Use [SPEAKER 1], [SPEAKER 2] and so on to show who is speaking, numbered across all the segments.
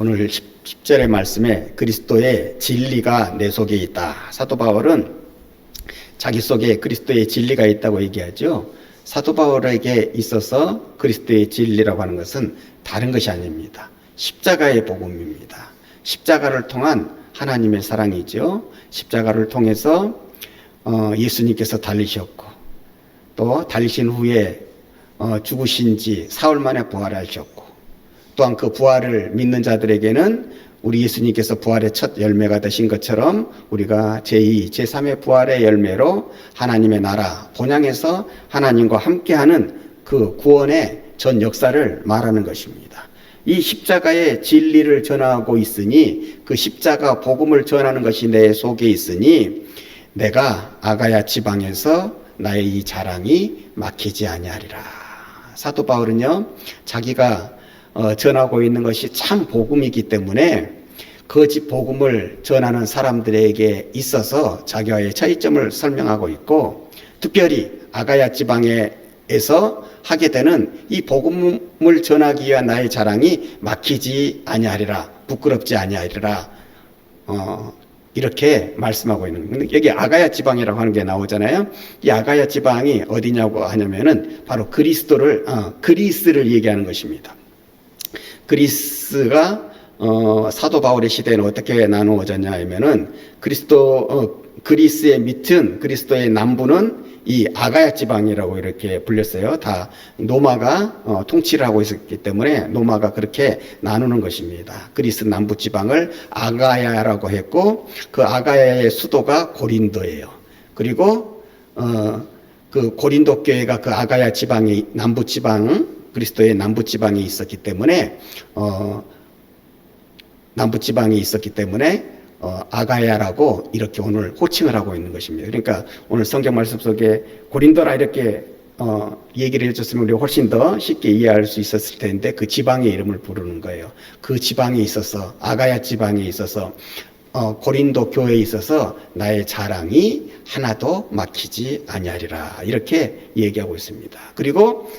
[SPEAKER 1] 오늘 10절의 말씀에 그리스도의 진리가 내 속에 있다. 사도 바울은 자기 속에 그리스도의 진리가 있다고 얘기하죠. 사도 바울에게 있어서 그리스도의 진리라고 하는 것은 다른 것이 아닙니다. 십자가의 복음입니다. 십자가를 통한 하나님의 사랑이죠. 십자가를 통해서 예수님께서 달리셨고 또 달리신 후에 죽으신 지 사흘 만에 부활하셨고 또한 그 부활을 믿는 자들에게는 우리 예수님께서 부활의 첫 열매가 되신 것처럼 우리가 제2, 제3의 부활의 열매로 하나님의 나라, 본향에서 하나님과 함께하는 그 구원의 전 역사를 말하는 것입니다. 이 십자가의 진리를 전하고 있으니 그 십자가 복음을 전하는 것이 내 속에 있으니 내가 아가야 지방에서 나의 이 자랑이 막히지 아니하리라. 사도 바울은요, 자기가 전하고 있는 것이 참 복음이기 때문에 거짓 복음을 전하는 사람들에게 있어서 자기와의 차이점을 설명하고 있고, 특별히 아가야 지방에서 하게 되는 이 복음을 전하기 위한 나의 자랑이 막히지 아니하리라, 부끄럽지 아니하리라, 이렇게 말씀하고 있는 거예요. 여기 아가야 지방이라고 하는 게 나오잖아요. 이 아가야 지방이 어디냐고 하냐면은 바로 그리스를 얘기하는 것입니다. 그리스가 사도 바울의 시대에는 어떻게 나누어졌냐 하면은 그리스의 밑은 그리스도의 남부는 이 아가야 지방이라고 이렇게 불렸어요. 다 노마가 통치를 하고 있었기 때문에 노마가 그렇게 나누는 것입니다. 그리스 남부 지방을 아가야라고 했고 그 아가야의 수도가 고린도예요. 그리고 그 고린도 교회가 그 아가야 지방이 남부 지방 그리스도의 남부 지방에 있었기 때문에 남부 지방이 있었기 때문에 아가야라고 이렇게 오늘 호칭을 하고 있는 것입니다. 그러니까 오늘 성경 말씀 속에 고린도라 이렇게 얘기를 해줬으면 우리가 훨씬 더 쉽게 이해할 수 있었을 텐데 그 지방의 이름을 부르는 거예요. 그 지방에 있어서 아가야 지방에 있어서 고린도 교회에 있어서 나의 자랑이 하나도 막히지 아니하리라 이렇게 얘기하고 있습니다. 그리고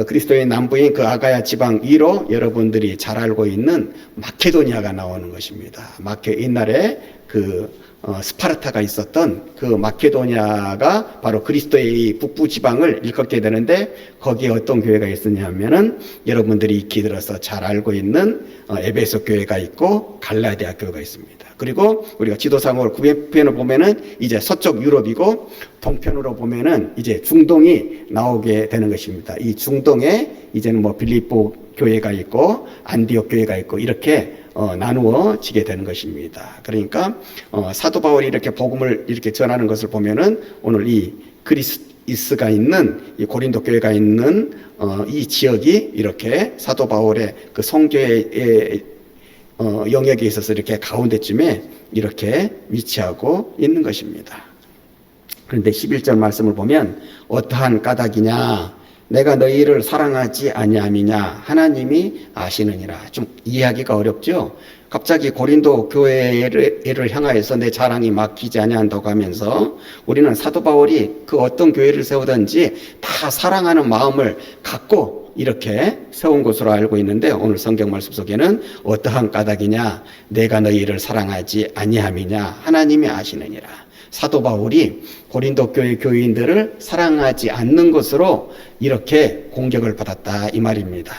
[SPEAKER 1] 그리스도의 남부인 그 아가야 지방 위로 여러분들이 잘 알고 있는 마케도니아가 나오는 것입니다. 옛날에 스파르타가 있었던 그 마케도니아가 바로 그리스도의 북부 지방을 일컫게 되는데 거기에 어떤 교회가 있었냐면은 여러분들이 익히 들어서 잘 알고 있는 에베소 교회가 있고 갈라디아 교회가 있습니다. 그리고 우리가 지도상으로 구편을 보면은 이제 서쪽 유럽이고 동편으로 보면은 이제 중동이 나오게 되는 것입니다. 이 중동에 이제는 빌립보 교회가 있고 안디옥 교회가 있고 이렇게 나누어지게 되는 것입니다. 그러니까 사도 바울이 이렇게 복음을 이렇게 전하는 것을 보면은 오늘 이 그리스가 있는 이 고린도 교회가 있는 이 지역이 이렇게 사도 바울의 그 성교의 영역에 있어서 이렇게 가운데쯤에 이렇게 위치하고 있는 것입니다. 그런데 11절 말씀을 보면 어떠한 까닭이냐 내가 너희를 사랑하지 아니함이냐 하나님이 아시느니라. 좀 이해하기가 어렵죠. 갑자기 고린도 교회를 향하여서 내 자랑이 막히지 아니한다고 하면서 우리는 사도 바울이 그 어떤 교회를 세우든지 다 사랑하는 마음을 갖고 이렇게 세운 것으로 알고 있는데 오늘 성경 말씀 속에는 어떠한 까닭이냐 내가 너희를 사랑하지 아니함이냐 하나님이 아시느니라. 사도 바울이 고린도 교회 교인들을 사랑하지 않는 것으로 이렇게 공격을 받았다 이 말입니다.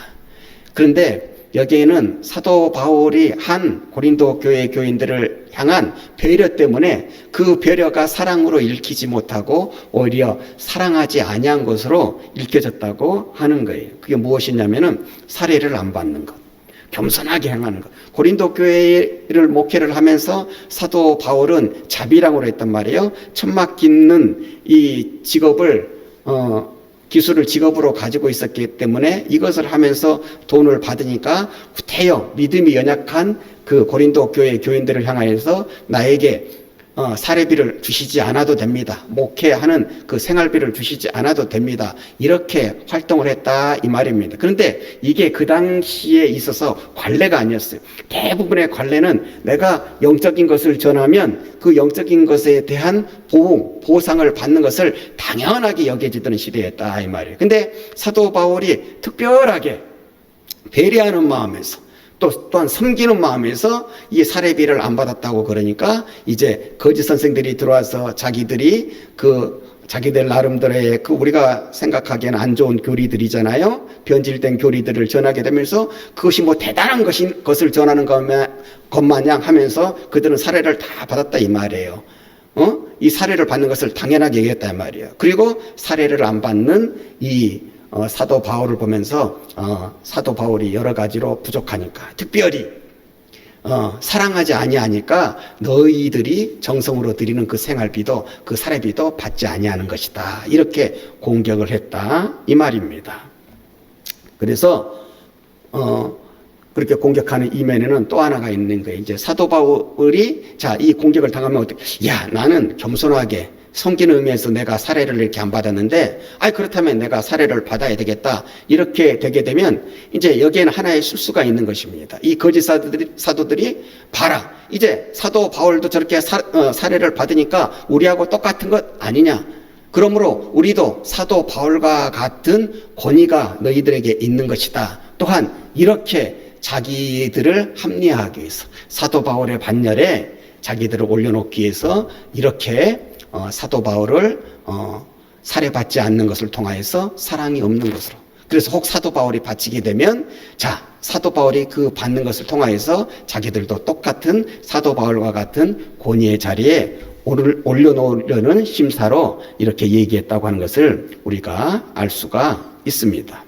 [SPEAKER 1] 그런데 여기에는 사도 바울이 한 고린도 교회 교인들을 향한 배려 때문에 그 배려가 사랑으로 읽히지 못하고 오히려 사랑하지 아니한 것으로 읽혀졌다고 하는 거예요. 그게 무엇이냐면은 살해를 안 받는 것, 겸손하게 행하는 것. 고린도 교회를 목회를 하면서 사도 바울은 자비랑으로 했단 말이에요. 천막 깃는 이 직업을 기술을 직업으로 가지고 있었기 때문에 이것을 하면서 돈을 받으니까 후태여 믿음이 연약한 그 고린도 교회 교인들을 향하여서 나에게 사례비를 주시지 않아도 됩니다. 목회하는 그 생활비를 주시지 않아도 됩니다. 이렇게 활동을 했다 이 말입니다. 그런데 이게 그 당시에 있어서 관례가 아니었어요. 대부분의 관례는 내가 영적인 것을 전하면 그 영적인 것에 대한 보상을 받는 것을 당연하게 여겨지던 시대였다 이 말이에요. 근데 사도 바울이 특별하게 배려하는 마음에서 또한 섬기는 마음에서 이 사례비를 안 받았다고 그러니까 이제 거짓 선생들이 들어와서 자기들 나름대로의 우리가 생각하기에는 안 좋은 교리들이잖아요. 변질된 교리들을 전하게 되면서 그것이 뭐 대단한 것을 전하는 것 마냥 하면서 그들은 사례를 다 받았다 이 말이에요. 이 사례를 받는 것을 당연하게 여겼다 이 말이에요. 그리고 사례를 안 받는 이 사도 바울을 보면서 사도 바울이 여러 가지로 부족하니까, 특별히 사랑하지 아니하니까 너희들이 정성으로 드리는 그 생활비도 그 사례비도 받지 아니하는 것이다, 이렇게 공격을 했다 이 말입니다. 그래서 그렇게 공격하는 이면에는 또 하나가 있는 거예요. 이제 사도 바울이 이 공격을 당하면 어떻게? 나는 겸손하게 섬기는 의미에서 내가 사례를 이렇게 안 받았는데, 그렇다면 내가 사례를 받아야 되겠다, 이렇게 되게 되면 이제 여기에는 하나의 실수가 있는 것입니다. 이 거짓 사도들이 봐라, 이제 사도 바울도 저렇게 사례를 받으니까 우리하고 똑같은 것 아니냐, 그러므로 우리도 사도 바울과 같은 권위가 너희들에게 있는 것이다. 또한 이렇게 자기들을 합리화하기 위해서, 사도 바울의 반열에 자기들을 올려놓기 위해서 이렇게 사도 바울을 살해받지 않는 것을 통하여서 사랑이 없는 것으로, 그래서 혹 사도 바울이 바치게 되면 사도 바울이 그 받는 것을 통하여서 자기들도 똑같은 사도 바울과 같은 권위의 자리에 올려놓으려는 심사로 이렇게 얘기했다고 하는 것을 우리가 알 수가 있습니다.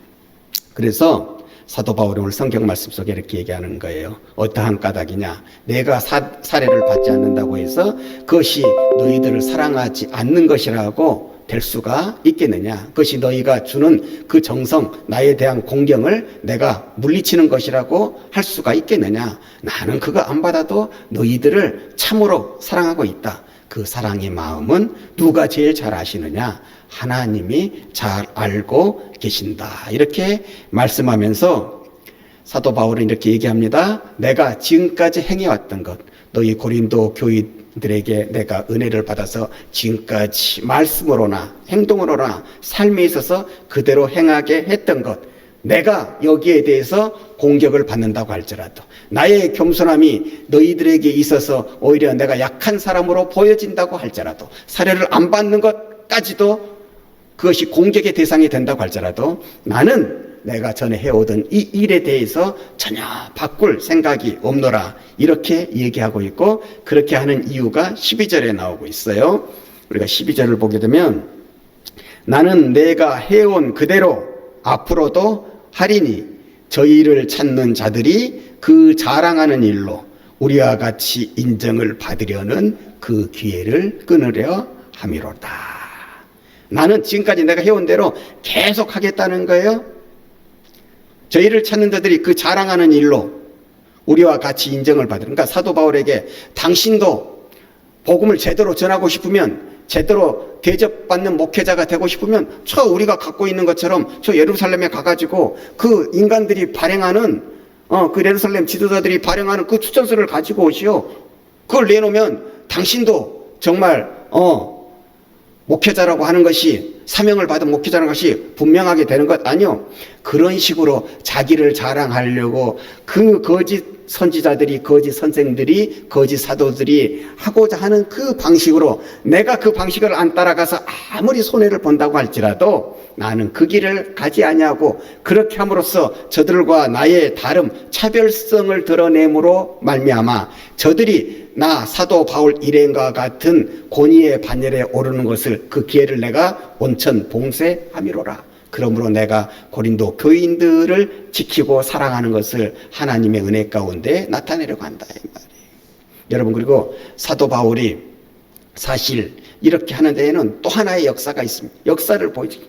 [SPEAKER 1] 그래서 사도 바울이 오늘 성경 말씀 속에 이렇게 얘기하는 거예요. 어떠한 까닭이냐? 내가 사례를 받지 않는다고 해서 그것이 너희들을 사랑하지 않는 것이라고 될 수가 있겠느냐? 그것이 너희가 주는 그 정성, 나에 대한 공경을 내가 물리치는 것이라고 할 수가 있겠느냐? 나는 그거 안 받아도 너희들을 참으로 사랑하고 있다. 그 사랑의 마음은 누가 제일 잘 아시느냐? 하나님이 잘 알고 계신다. 이렇게 말씀하면서 사도 바울은 이렇게 얘기합니다. 내가 지금까지 행해왔던 것, 너희 고린도 교인들에게 내가 은혜를 받아서 지금까지 말씀으로나 행동으로나 삶에 있어서 그대로 행하게 했던 것, 내가 여기에 대해서 공격을 받는다고 할지라도, 나의 겸손함이 너희들에게 있어서 오히려 내가 약한 사람으로 보여진다고 할지라도, 사례를 안 받는 것까지도 그것이 공격의 대상이 된다고 할지라도 나는 내가 전에 해오던 이 일에 대해서 전혀 바꿀 생각이 없노라, 이렇게 얘기하고 있고, 그렇게 하는 이유가 12절에 나오고 있어요. 우리가 12절을 보게 되면 나는 내가 해온 그대로 앞으로도 하리니 저희를 찾는 자들이 그 자랑하는 일로 우리와 같이 인정을 받으려는 그 기회를 끊으려 함이로다. 나는 지금까지 내가 해온 대로 계속 하겠다는 거예요. 저희를 찾는 자들이 그 자랑하는 일로 우리와 같이 인정을 받으는, 그러니까 사도 바울에게 당신도 복음을 제대로 전하고 싶으면, 제대로 대접받는 목회자가 되고 싶으면 우리가 갖고 있는 것처럼 예루살렘에 가가지고 그 인간들이 발행하는 그 예루살렘 지도자들이 발행하는 그 추천서를 가지고 오시오. 그걸 내놓으면 당신도 정말 목회자라고 하는 것이, 사명을 받은 목회자라는 것이 분명하게 되는 것 아니요. 그런 식으로 자기를 자랑하려고 그 거짓 선지자들이, 거짓 선생들이, 거짓 사도들이 하고자 하는 그 방식으로 내가 그 방식을 안 따라가서 아무리 손해를 본다고 할지라도 나는 그 길을 가지 아니하고, 그렇게 함으로써 저들과 나의 다름, 차별성을 드러냄으로 말미암아 저들이 나 사도 바울 일행과 같은 권위의 반열에 오르는 것을, 그 기회를 내가 온천 봉쇄함이로라. 그러므로 내가 고린도 교인들을 지키고 사랑하는 것을 하나님의 은혜 가운데 나타내려고 한다 이 말이에요. 여러분, 그리고 사도 바울이 사실 이렇게 하는 데에는 또 하나의 역사가 있습니다. 역사를 보여주기,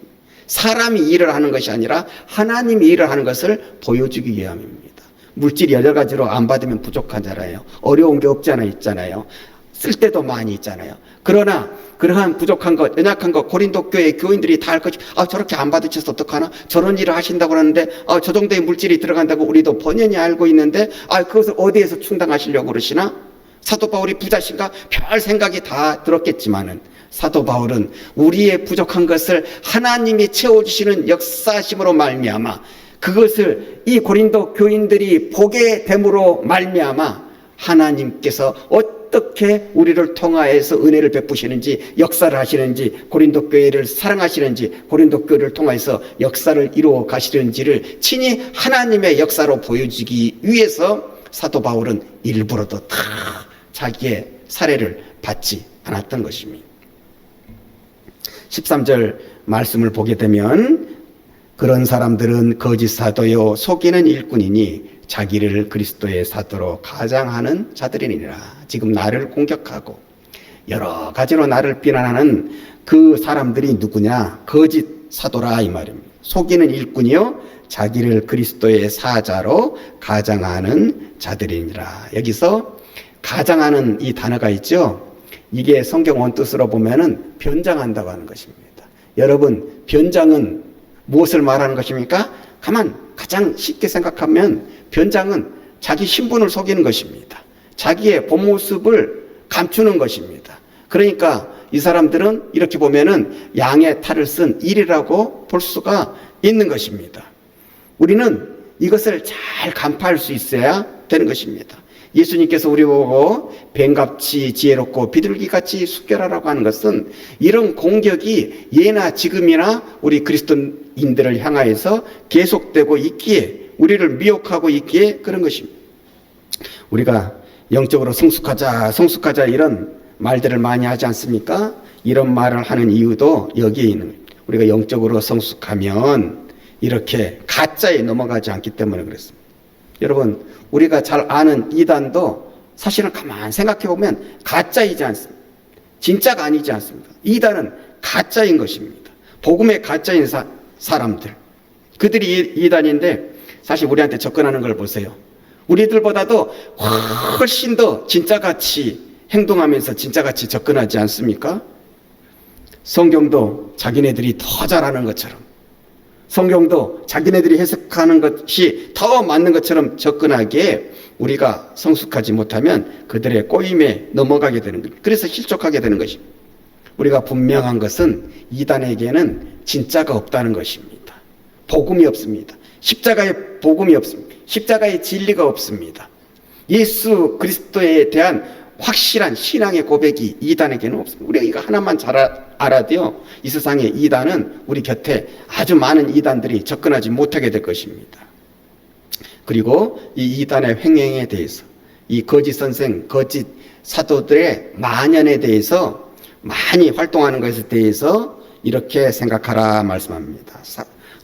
[SPEAKER 1] 사람이 일을 하는 것이 아니라 하나님이 일을 하는 것을 보여주기 위함입니다. 물질이 여러 가지로 안 받으면 부족하잖아요. 어려운 게 없지 않아 있잖아요. 쓸 때도 많이 있잖아요. 그러나 그러한 부족한 것, 연약한 것, 고린도 교회 교인들이 다 할 것이, 저렇게 안 받으셔서 어떡하나? 저런 일을 하신다고 하는데 저 정도의 물질이 들어간다고 우리도 번연히 알고 있는데 그것을 어디에서 충당하시려고 그러시나? 사도 바울이 부자신가? 별 생각이 다 들었겠지만은 사도 바울은 우리의 부족한 것을 하나님이 채워주시는 역사심으로 말미암아 그것을 이 고린도 교인들이 보게 됨으로 말미암아 하나님께서 어떻게 우리를 통하여서 은혜를 베푸시는지, 역사를 하시는지, 고린도 교회를 사랑하시는지, 고린도 교회를 통하여서 역사를 이루어 가시는지를 친히 하나님의 역사로 보여주기 위해서 사도 바울은 일부러도 다 자기의 사례를 받지 않았던 것입니다. 13절 말씀을 보게 되면 그런 사람들은 거짓 사도요 속이는 일꾼이니 자기를 그리스도의 사도로 가장하는 자들이니라. 지금 나를 공격하고 여러 가지로 나를 비난하는 그 사람들이 누구냐? 거짓 사도라 이 말입니다. 속이는 일꾼이요 자기를 그리스도의 사자로 가장하는 자들이니라. 여기서 가장하는 이 단어가 있죠. 이게 성경 원뜻으로 보면은 변장한다고 하는 것입니다. 여러분, 변장은 무엇을 말하는 것입니까? 가장 쉽게 생각하면 변장은 자기 신분을 속이는 것입니다. 자기의 본 모습을 감추는 것입니다. 그러니까 이 사람들은 이렇게 보면은 양의 탈을 쓴 일이라고 볼 수가 있는 것입니다. 우리는 이것을 잘 간파할 수 있어야 되는 것입니다. 예수님께서 우리 보고 뱀같이 지혜롭고 비둘기같이 숙결하라고 하는 것은 이런 공격이 예나 지금이나 우리 그리스도인들을 향하여서 계속되고 있기에, 우리를 미혹하고 있기에 그런 것입니다. 우리가 영적으로 성숙하자 이런 말들을 많이 하지 않습니까? 이런 말을 하는 이유도 여기에 있는 거예요. 우리가 영적으로 성숙하면 이렇게 가짜에 넘어가지 않기 때문에 그렇습니다. 여러분, 우리가 잘 아는 이단도 사실은 가만 생각해 보면 가짜이지 않습니다. 진짜가 아니지 않습니다. 이단은 가짜인 것입니다. 복음의 가짜인 사람들, 그들이 이단인데 사실 우리한테 접근하는 걸 보세요. 우리들보다도 훨씬 더 진짜같이 행동하면서 진짜같이 접근하지 않습니까? 성경도 자기네들이 더 잘하는 것처럼, 성경도 자기네들이 해석하는 것이 더 맞는 것처럼 접근하기에 우리가 성숙하지 못하면 그들의 꼬임에 넘어가게 되는 거예요. 그래서 실족하게 되는 것입니다. 우리가 분명한 것은 이단에게는 진짜가 없다는 것입니다. 복음이 없습니다. 십자가의 복음이 없습니다. 십자가의 진리가 없습니다. 예수 그리스도에 대한 확실한 신앙의 고백이 이단에게는 없습니다. 우리가 이거 하나만 잘 알아도요, 이 세상의 이단은 우리 곁에 아주 많은 이단들이 접근하지 못하게 될 것입니다. 그리고 이 이단의 횡행에 대해서, 이 거짓 선생, 거짓 사도들의 만연에 대해서, 많이 활동하는 것에 대해서 이렇게 생각하라 말씀합니다.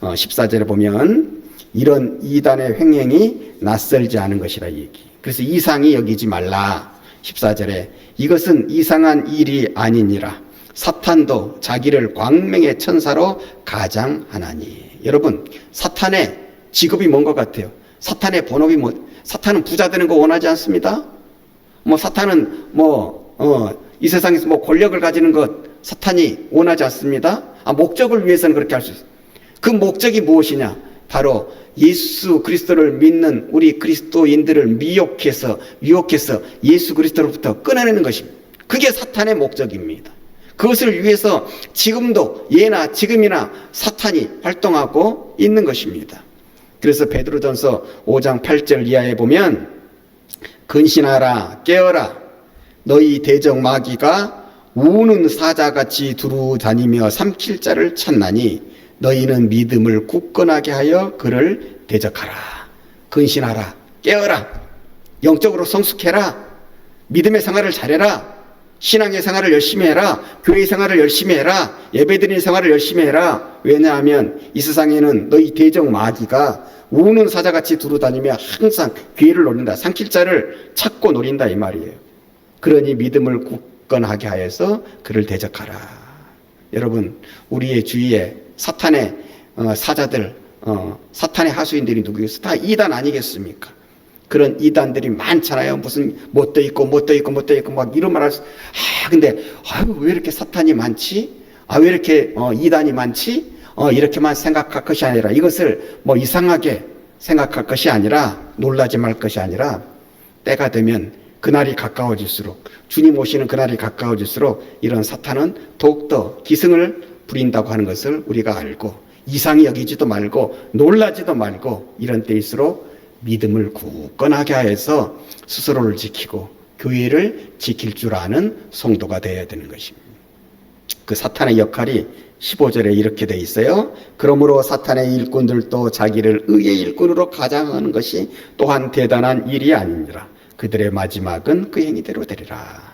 [SPEAKER 1] 14절에 보면 이런 이단의 횡행이 낯설지 않은 것이라 얘기. 그래서 이상히 여기지 말라. 14절에 이것은 이상한 일이 아니니라. 사탄도 자기를 광명의 천사로 가장하나니. 여러분, 사탄의 직업이 뭔 것 같아요? 사탄의 본업이 사탄은 부자 되는 거 원하지 않습니다. 사탄은 이 세상에서 권력을 가지는 것 사탄이 원하지 않습니다. 목적을 위해서는 그렇게 할 수 있어요. 그 목적이 무엇이냐? 바로 예수 그리스도를 믿는 우리 그리스도인들을 유혹해서 예수 그리스도로부터 끊어내는 것입니다. 그게 사탄의 목적입니다. 그것을 위해서 지금도 예나 지금이나 사탄이 활동하고 있는 것입니다. 그래서 베드로전서 5장 8절 이하에 보면 근신하라 깨어라 너희 대적 마귀가 우는 사자같이 두루 다니며 삼킬 자를 찾나니 너희는 믿음을 굳건하게 하여 그를 대적하라. 근신하라. 깨어라. 영적으로 성숙해라. 믿음의 생활을 잘해라. 신앙의 생활을 열심히 해라. 교회 생활을 열심히 해라. 예배드리는 생활을 열심히 해라. 왜냐하면 이 세상에는 너희 대적 마귀가 우는 사자같이 두루 다니며 항상 기회를 노린다. 삼킬 자를 찾고 노린다 이 말이에요. 그러니 믿음을 굳건하게 하여서 그를 대적하라. 여러분, 우리의 주위에 사탄의 사자들, 사탄의 하수인들이 누구겠어요? 다 이단 아니겠습니까? 그런 이단들이 많잖아요. 무슨 못도 있고 막 이런 말 할 수. 근데 왜 이렇게 사탄이 많지? 왜 이렇게 이단이 많지? 이렇게만 생각할 것이 아니라, 이것을 이상하게 생각할 것이 아니라, 놀라지 말 것이 아니라, 때가 되면 그날이 가까워질수록, 주님 오시는 그날이 가까워질수록 이런 사탄은 더욱더 기승을 부린다고 하는 것을 우리가 알고, 이상히 여기지도 말고 놀라지도 말고 이런 때일수록 믿음을 굳건하게 하여서 스스로를 지키고 교회를 지킬 줄 아는 성도가 되어야 되는 것입니다. 그 사탄의 역할이 15절에 이렇게 돼 있어요. 그러므로 사탄의 일꾼들도 자기를 의의 일꾼으로 가장하는 것이 또한 대단한 일이 아니니라. 그들의 마지막은 그 행위대로 되리라.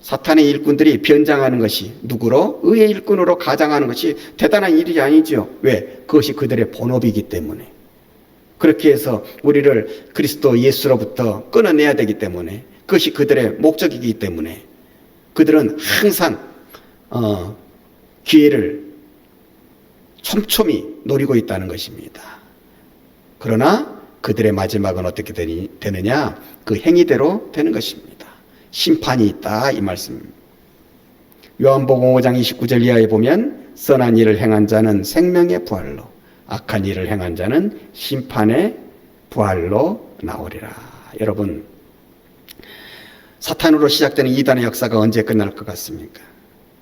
[SPEAKER 1] 사탄의 일꾼들이 변장하는 것이 누구로? 의의 일꾼으로 가장하는 것이 대단한 일이 아니죠. 왜? 그것이 그들의 본업이기 때문에. 그렇게 해서 우리를 그리스도 예수로부터 끊어내야 되기 때문에, 그것이 그들의 목적이기 때문에 그들은 항상 기회를 촘촘히 노리고 있다는 것입니다. 그러나 그들의 마지막은 어떻게 되느냐? 그 행위대로 되는 것입니다. 심판이 있다 이 말씀입니다. 요한복음 5장 29절 이하에 보면 선한 일을 행한 자는 생명의 부활로, 악한 일을 행한 자는 심판의 부활로 나오리라. 여러분, 사탄으로 시작되는 이단의 역사가 언제 끝날 것 같습니까?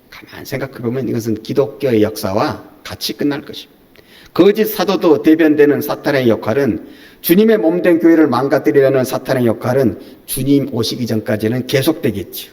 [SPEAKER 1] 가만히 생각해 보면 이것은 기독교의 역사와 같이 끝날 것입니다. 거짓 사도도 대변되는 사탄의 역할은, 주님의 몸된 교회를 망가뜨리려는 사탄의 역할은 주님 오시기 전까지는 계속되겠지요.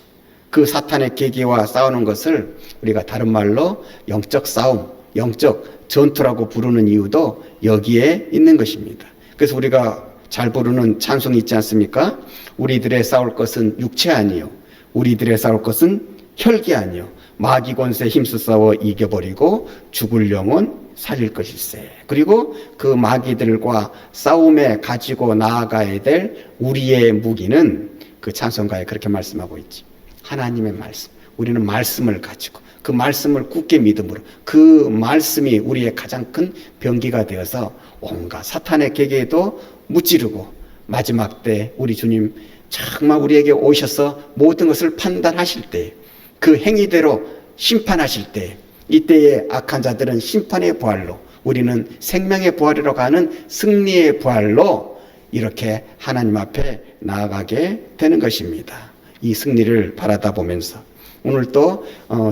[SPEAKER 1] 그 사탄의 계기와 싸우는 것을 우리가 다른 말로 영적 싸움, 영적 전투라고 부르는 이유도 여기에 있는 것입니다. 그래서 우리가 잘 부르는 찬송이 있지 않습니까? 우리들의 싸울 것은 육체 아니요, 우리들의 싸울 것은 혈기 아니요, 마귀 권세 힘써 싸워 이겨버리고 죽을 영혼 살릴 것일세. 그리고 그 마귀들과 싸움에 가지고 나아가야 될 우리의 무기는, 그 찬송가에 그렇게 말씀하고 있지, 하나님의 말씀. 우리는 말씀을 가지고 그 말씀을 굳게 믿음으로, 그 말씀이 우리의 가장 큰 병기가 되어서 온갖 사탄의 계계에도 무찌르고, 마지막 때 우리 주님 정말 우리에게 오셔서 모든 것을 판단하실 때, 그 행위대로 심판하실 때, 이때의 악한 자들은 심판의 부활로, 우리는 생명의 부활이라고 하는 승리의 부활로 이렇게 하나님 앞에 나아가게 되는 것입니다. 이 승리를 바라다 보면서 오늘 또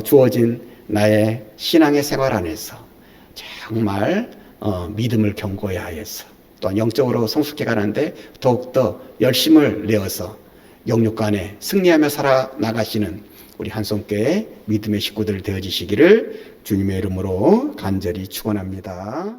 [SPEAKER 1] 주어진 나의 신앙의 생활 안에서 정말 믿음을 견고히 하여서, 또한 영적으로 성숙해 가는데 더욱더 열심을 내어서 영육간에 승리하며 살아나가시는 우리 한성교회 믿음의 식구들 되어지시기를 주님의 이름으로 간절히 축원합니다.